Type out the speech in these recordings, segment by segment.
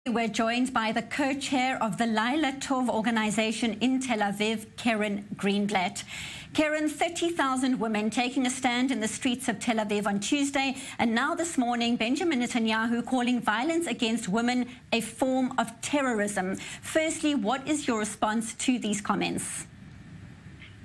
We're joined by the co-chair of the Layla organization in Tel Aviv, Keren Greenblatt. Keren, 30,000 women taking a stand in the streets of Tel Aviv on Tuesday, and now this morning Benjamin Netanyahu calling violence against women a form of terrorism. Firstly, what is your response to these comments?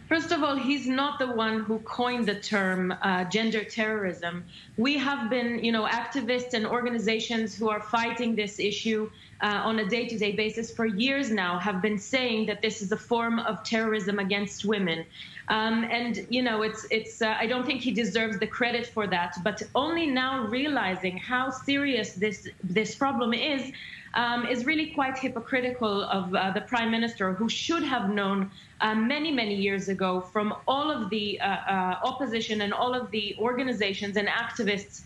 First of all, he's not the one who coined the term gender terrorism. We have been, activists and organizations who are fighting this issue on a day-to-day basis for years now have been saying that this is a form of terrorism against women. I don't think he deserves the credit for that, but only now realizing how serious this problem is really quite hypocritical of the Prime Minister, who should have known many years ago from all of the opposition and all of the organizations and activists'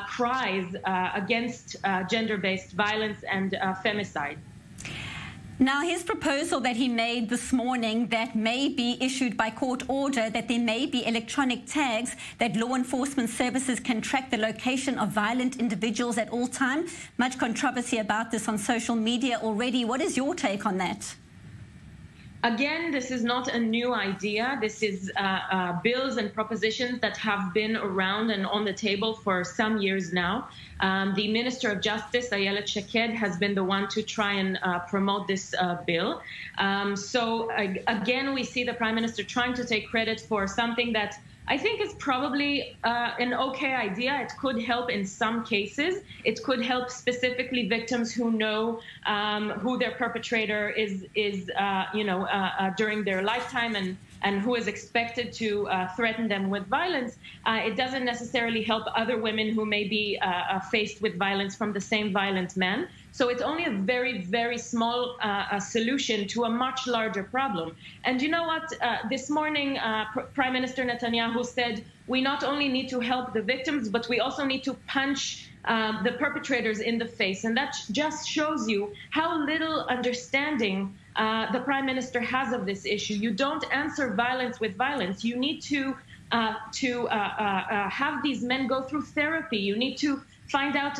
cries against gender-based violence and femicide. Now, his proposal that he made this morning that may be issued by court order, that there may be electronic tags that law enforcement services can track the location of violent individuals at all time. Much controversy about this on social media already. What is your take on that? Again, this is not a new idea. This is bills and propositions that have been around and on the table for some years now. The Minister of Justice, Layla, has been the one to try and promote this bill. Again, we see the Prime Minister trying to take credit for something that I think is probably an okay idea. It could help in some cases. It could help specifically victims who know who their perpetrator is during their lifetime and who is expected to threaten them with violence. It doesn't necessarily help other women who may be faced with violence from the same violent man. So it's only a very small solution to a much larger problem. And you know what? This morning, Prime Minister Netanyahu said, we not only need to help the victims, but we also need to punch the perpetrators in the face. And that just shows you how little understanding the Prime Minister has of this issue. You don't answer violence with violence. You need to have these men go through therapy. You need to find out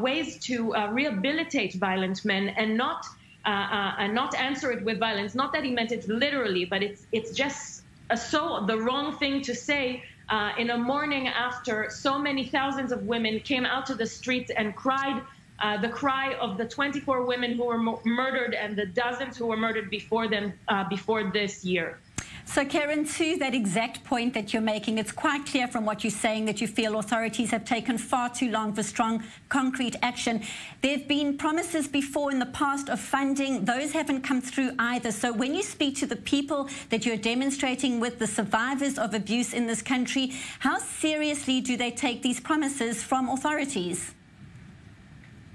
ways to rehabilitate violent men and not answer it with violence. Not that he meant it literally, but it's just the wrong thing to say in a morning after so many thousands of women came out to the streets and cried the cry of the 24 women who were murdered and the dozens who were murdered before them before this year. So, Keren, to that exact point that you're making, it's quite clear from what you're saying that you feel authorities have taken far too long for strong, concrete action. There have been promises before in the past of funding. Those haven't come through either. So when you speak to the people that you're demonstrating with, the survivors of abuse in this country, how seriously do they take these promises from authorities?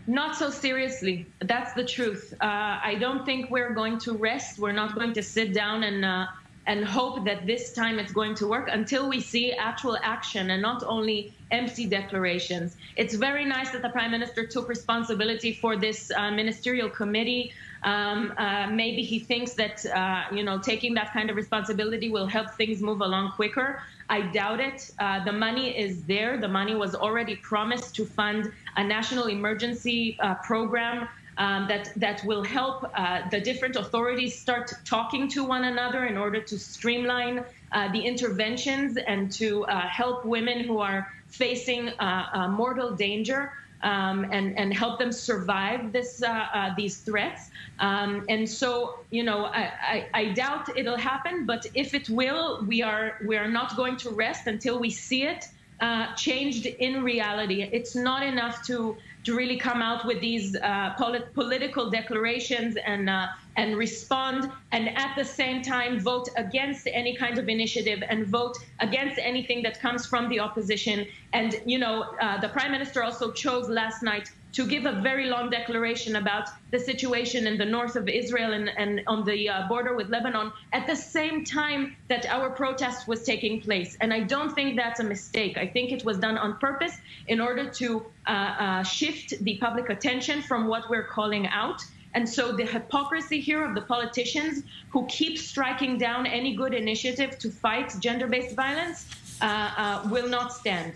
Not so seriously. That's the truth. I don't think we're going to rest. We're not going to sit down and hope that this time it's going to work until we see actual action and not only empty declarations. It's very nice that the Prime Minister took responsibility for this ministerial committee. Maybe he thinks that, taking that kind of responsibility will help things move along quicker. I doubt it. The money is there. The money was already promised to fund a national emergency program that will help the different authorities start talking to one another in order to streamline the interventions and to help women who are facing mortal danger and help them survive these threats. And so, I doubt it'll happen, but if it will, we are not going to rest until we see it changed in reality. It's not enough to really come out with these political declarations and respond, and at the same time vote against any kind of initiative and vote against anything that comes from the opposition. And, the Prime Minister also chose last night to give a very long declaration about the situation in the north of Israel and on the border with Lebanon at the same time that our protest was taking place. And I don't think that's a mistake. I think it was done on purpose in order to shift the public attention from what we're calling out. And so the hypocrisy here of the politicians who keep striking down any good initiative to fight gender-based violence will not stand.